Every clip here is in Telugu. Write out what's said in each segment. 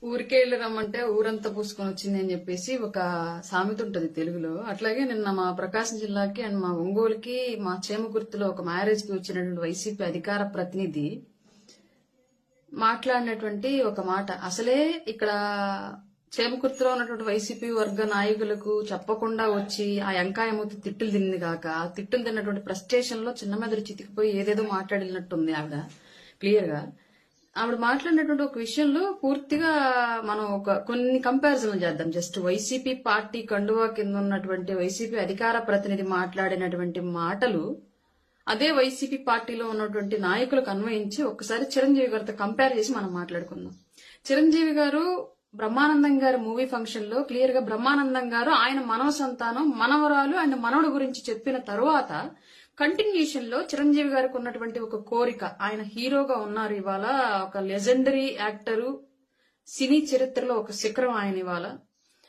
ఊరికే వెళ్ళి రమ్మంటే ఊరంతా పూసుకొని వచ్చింది అని చెప్పేసి ఒక సామెత ఉంటది తెలుగులో. అట్లాగే నిన్న మా ప్రకాశం జిల్లాకి అండ్ మా ఒంగోలుకి మా చేమకుర్తిలో ఒక మ్యారేజ్ కి వచ్చినటువంటి వైసీపీ అధికార ప్రతినిధి మాట్లాడినటువంటి ఒక మాట. అసలే ఇక్కడ చేమకుర్తిలో ఉన్నటువంటి వైసీపీ వర్గ నాయకులకు చెప్పకుండా వచ్చి ఆ ఎంకాయమూతి తిట్టులు తింది కాక ఆ తిట్టులు తిన్నటువంటి ఫ్రస్ట్రేషన్ లో చిన్న మెదడు చితికిపోయి ఏదేదో మాట్లాడినట్టుంది ఆవిడ. క్లియర్ గా ఆవిడ మాట్లాడినటువంటి ఒక విషయంలో పూర్తిగా మనం కొన్ని కంపారిజన్లు చేద్దాం. జస్ట్ వైసీపీ పార్టీ కండువా కింద ఉన్నటువంటి వైసీపీ అధికార ప్రతినిధి మాట్లాడినటువంటి మాటలు అదే వైసీపీ పార్టీలో ఉన్నటువంటి నాయకులకు అన్వయించి ఒక్కసారి చిరంజీవి గారితో కంపేర్ చేసి మనం మాట్లాడుకుందాం. చిరంజీవి గారు బ్రహ్మానందం గారి మూవీ ఫంక్షన్ లో క్లియర్ గా బ్రహ్మానందం గారు ఆయన మనవ సంతానం మనవరాలు ఆయన మనవడు గురించి చెప్పిన తరువాత కంటిన్యూషన్ లో చిరంజీవి గారికి ఉన్నటువంటి ఒక కోరిక, ఆయన హీరోగా ఉన్నారు ఇవాళ, ఒక లెజెండరీ యాక్టరు, సినీ చరిత్రలో ఒక శిఖరం ఆయన ఇవాళ.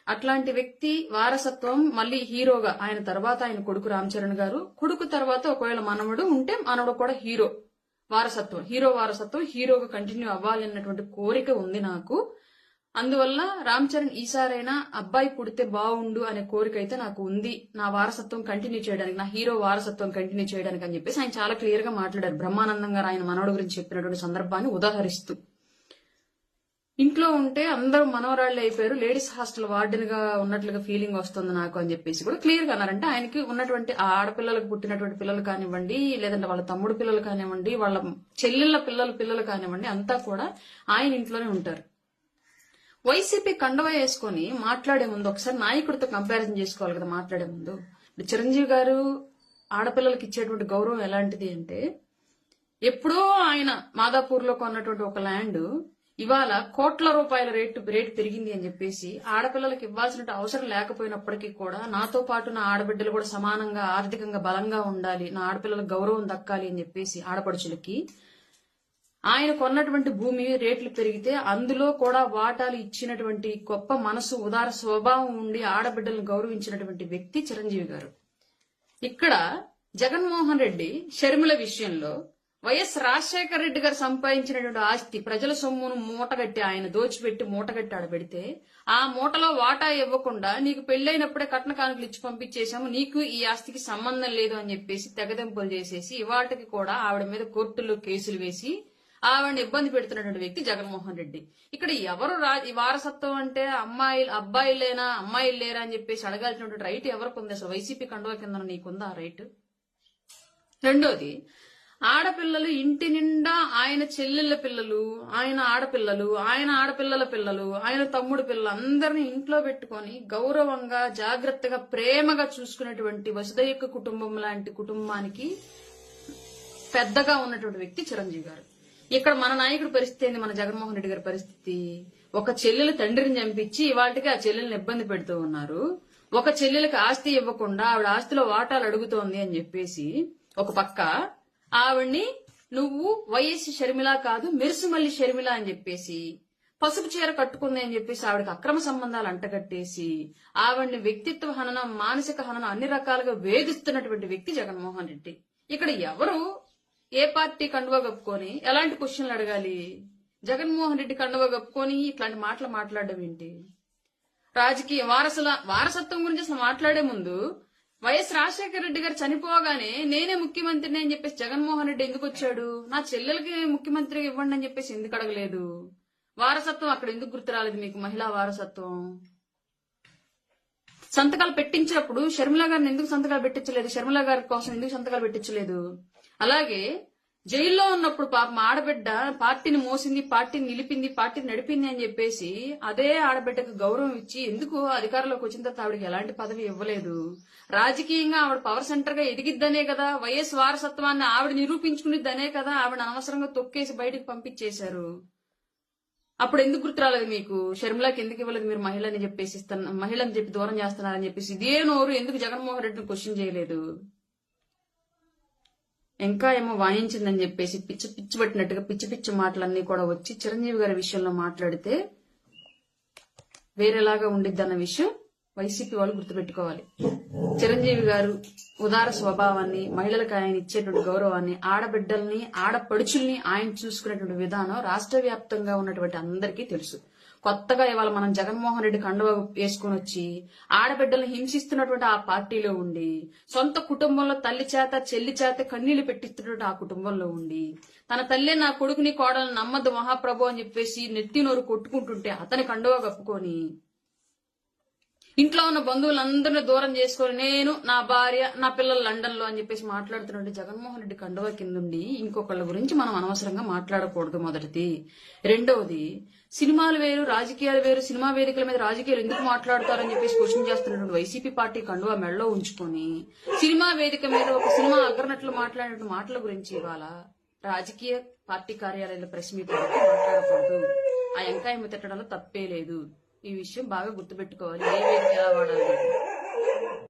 అట్లాంటి వ్యక్తి వారసత్వం మళ్ళీ హీరోగా ఆయన తర్వాత ఆయన కొడుకు రామ్ చరణ్ గారు, కొడుకు తర్వాత ఒకవేళ మనవడు ఉంటే మనవడు కూడా హీరో వారసత్వం హీరోగా కంటిన్యూ అవ్వాలి అన్నటువంటి కోరిక ఉంది నాకు. అందువల్ల రామ్ చరణ్ ఈసారైనా అబ్బాయి పుడితే బాగుండు అనే కోరిక అయితే నాకు ఉంది, నా వారసత్వం కంటిన్యూ చేయడానికి, నా హీరో వారసత్వం కంటిన్యూ చేయడానికి అని చెప్పేసి ఆయన చాలా క్లియర్ గా మాట్లాడారు. బ్రహ్మానందం గారు ఆయన మనవడు గురించి చెప్పినటువంటి సందర్భాన్ని ఉదాహరిస్తూ, ఇంట్లో ఉంటే అందరూ మనవరాళ్లు అయిపోయారు, లేడీస్ హాస్టల్ వార్డెన్ గా ఉన్నట్లుగా ఫీలింగ్ వస్తుంది నాకు అని చెప్పేసి కూడా క్లియర్ గా అన్నారంటే ఆయనకి ఉన్నటువంటి ఆ ఆడపిల్లలకు పుట్టినటువంటి పిల్లలు కానివ్వండి, లేదంటే వాళ్ళ తమ్ముడు పిల్లలు కానివ్వండి, వాళ్ళ చెల్లెళ్ల పిల్లలు కానివ్వండి, అంతా కూడా ఆయన ఇంట్లోనే ఉంటారు. వైసీపీ కండవ వేసుకుని మాట్లాడే ముందు ఒకసారి నాయకుడితో కంపారిజన్ చేసుకోవాలి కదా మాట్లాడే ముందు. చిరంజీవి గారు ఆడపిల్లలకి ఇచ్చేటువంటి గౌరవం ఎలాంటిది అంటే, ఎప్పుడో ఆయన మాదాపూర్ లో కొన్నటువంటి ఒక ల్యాండ్ ఇవాళ కోట్ల రూపాయల రేటు పెరిగింది అని చెప్పేసి ఆడపిల్లలకి ఇవ్వాల్సిన అవసరం లేకపోయినప్పటికీ కూడా నాతో పాటు నా ఆడబిడ్డలు కూడా సమానంగా ఆర్థికంగా బలంగా ఉండాలి, నా ఆడపిల్లలకు గౌరవం దక్కాలి అని చెప్పేసి ఆడపడుచులకి ఆయన కొన్నటువంటి భూమి రేట్లు పెరిగితే అందులో కూడా వాటాలు ఇచ్చినటువంటి గొప్ప మనసు, ఉదార స్వభావం ఉండి ఆడబిడ్డలను గౌరవించినటువంటి వ్యక్తి చిరంజీవి గారు. ఇక్కడ జగన్మోహన్ రెడ్డి షర్మిల విషయంలో వైఎస్ రాజశేఖర రెడ్డి గారు సంపాదించినటువంటి ఆస్తి ప్రజల సొమ్మును మూటగట్టి ఆయన దోచిపెట్టి మూటగట్టి ఆడబెడితే ఆ మూటలో వాటా ఇవ్వకుండా నీకు పెళ్లైనప్పుడే కట్న కానుకలు ఇచ్చి పంపించేశాము, నీకు ఈ ఆస్తికి సంబంధం లేదు అని చెప్పేసి తెగదెంపులు చేసేసి ఇవాటికి కూడా ఆవిడ మీద కోర్టుల్లో కేసులు వేసి ఆవిడని ఇబ్బంది పెడుతున్నటువంటి వ్యక్తి జగన్మోహన్ రెడ్డి. ఇక్కడ ఎవరు ఈ వారసత్వం అంటే అబ్బాయిలేనా అమ్మాయిలు లేరా అని చెప్పేసి అడగాల్సినటువంటి రైట్ ఎవరికి ఉంది? అసలు వైసీపీ కండువా కింద నీకుందా ఆ రైట్? రెండోది, ఆడపిల్లలు ఇంటి నిండా ఆయన చెల్లెళ్ల పిల్లలు, ఆయన ఆడపిల్లలు, ఆయన ఆడపిల్లల పిల్లలు, ఆయన తమ్ముడు పిల్లలు అందరినీ ఇంట్లో పెట్టుకొని గౌరవంగా జాగ్రత్తగా ప్రేమగా చూసుకునేటువంటి వసుదైక కుటుంబం లాంటి కుటుంబానికి పెద్దగా ఉన్నటువంటి వ్యక్తి చిరంజీవి గారు. ఇక్కడ మన నాయకుడి పరిస్థితి ఏంది? మన జగన్మోహన్ రెడ్డి గారి పరిస్థితి, ఒక చెల్లెలు తండ్రిని చంపించి ఇవాళకి ఆ చెల్లెల్ని ఇబ్బంది పెడుతూ ఉన్నారు. ఒక చెల్లెలకి ఆస్తి ఇవ్వకుండా ఆవిడ ఆస్తిలో వాటాలు అడుగుతోంది అని చెప్పేసి ఒక పక్క ఆవిడ్ని నువ్వు వైఎస్ షర్మిల కాదు మెరుసుమల్లి షర్మిల అని చెప్పేసి పసుపు చీర కట్టుకుంది అని చెప్పేసి ఆవిడకి అక్రమ సంబంధాలు అంటగట్టేసి ఆవిడ్ని వ్యక్తిత్వ హననం, మానసిక హననం అన్ని రకాలుగా వేధిస్తున్నటువంటి వ్యక్తి జగన్మోహన్ రెడ్డి. ఇక్కడ ఎవరు ఏ పార్టీ కండువా కప్పుకొని ఎలాంటి క్వశ్చన్లు అడగాలి? జగన్మోహన్ రెడ్డి కండువా కప్పుకొని ఇట్లాంటి మాటలు మాట్లాడడం ఏంటి? రాజకీయ వారసత్వం గురించి అసలు మాట్లాడే ముందు వైఎస్ రాజశేఖర రెడ్డి గారు చనిపోగానే నేనే ముఖ్యమంత్రిని అని చెప్పేసి జగన్మోహన్ రెడ్డి ఎందుకు వచ్చాడు? నా చెల్లెలకి ముఖ్యమంత్రిగా ఇవ్వండి అని చెప్పేసి ఎందుకు అడగలేదు? వారసత్వం అక్కడ ఎందుకు గుర్తు రాలేదు మీకు? మహిళా వారసత్వం సంతకాలు పెట్టించినప్పుడు షర్మిల గారిని ఎందుకు సంతకాలు పెట్టించలేదు? షర్మిల గారి కోసం ఎందుకు సంతకాలు పెట్టించలేదు? అలాగే జైల్లో ఉన్నప్పుడు పాపం ఆడబిడ్డ పార్టీని మోసింది, పార్టీని నిలిపింది, పార్టీని నడిపింది అని చెప్పేసి అదే ఆడబిడ్డకు గౌరవం ఇచ్చి ఎందుకు అధికారంలోకి వచ్చిన తర్వాత ఆవిడకి ఎలాంటి పదవి ఇవ్వలేదు? రాజకీయంగా ఆవిడ పవర్ సెంటర్ గా ఎదిగిద్దనే కదా, వైఎస్ వారసత్వాన్ని ఆవిడ నిరూపించుకునిద్దనే కదా ఆవిడ అనవసరంగా తొక్కేసి బయటకు పంపించేశారు. అప్పుడు ఎందుకు గుర్తు రాలేదు మీకు? షర్మిలాకి ఎందుకు ఇవ్వలేదు మీరు మహిళని చెప్పేసి, మహిళని చెప్పి దూరం చేస్తున్నారని చెప్పేసి ఇదే నోరు ఎందుకు జగన్మోహన్ రెడ్డిని క్వశ్చన్ చేయలేదు? ఇంకా ఏమో వాయించిందని చెప్పేసి పిచ్చి పట్టినట్టుగా పిచ్చి మాటలన్నీ కూడా వచ్చి చిరంజీవి గారి విషయంలో మాట్లాడితే వేరేలాగా ఉండిద్దన్న విషయం వైసీపీ వాళ్ళు గుర్తుపెట్టుకోవాలి. చిరంజీవి గారు ఉదార స్వభావాన్ని, మహిళలకు ఆయన ఇచ్చేటువంటి గౌరవాన్ని, ఆడబిడ్డల్ని ఆడపడుచుల్ని ఆయన చూసుకునేటువంటి విధానం రాష్ట్ర వ్యాప్తంగా ఉన్నటువంటి అందరికీ తెలుసు. కొత్తగా ఇవాళ మనం జగన్మోహన్ రెడ్డి కండువా వేసుకుని వచ్చి ఆడబిడ్డలను హింసిస్తున్నటువంటి ఆ పార్టీలో ఉండి, సొంత కుటుంబంలో తల్లి చేత చెల్లి చేత కన్నీళ్లు పెట్టిస్తున్నటువంటి ఆ కుటుంబంలో ఉండి, తన తల్లే నా కొడుకుని కోడలను నమ్మద్దు మహాప్రభు అని చెప్పేసి నెత్తి నోరు కొట్టుకుంటుంటే అతని కండువా కప్పుకొని ఇంట్లో ఉన్న బంధువులందరినీ దూరం చేసుకొని నేను, నా భార్య, నా పిల్లలు లండన్ లో అని చెప్పేసి మాట్లాడుతున్నట్టు జగన్మోహన్ రెడ్డి కండువా కిందుండి ఇంకొకళ్ళ గురించి మనం అనవసరంగా మాట్లాడకూడదు. మొదటిది. రెండవది, సినిమాలు వేరు రాజకీయాలు వేరు, సినిమా వేదికల మీద రాజకీయాలు ఎందుకు మాట్లాడతారని చెప్పేసి క్వశ్చన్ చేస్తున్నటువంటి వైసీపీ పార్టీ కండువా మెడలో ఉంచుకొని సినిమా వేదిక మీద ఒక సినిమా అగ్రనట్లు మాట్లాడినటువంటి మాటల గురించి ఇవాళ రాజకీయ పార్టీ కార్యాలయంలో ప్రెస్ మీట్ మాట్లాడకూడదు. ఆ ఎంకాయమ్మ తిట్టడంలో తప్పే లేదు. ఈ విషయం బాగా గుర్తుపెట్టుకోవాలి. ఏ వేదిక ఎలా వాడాలి.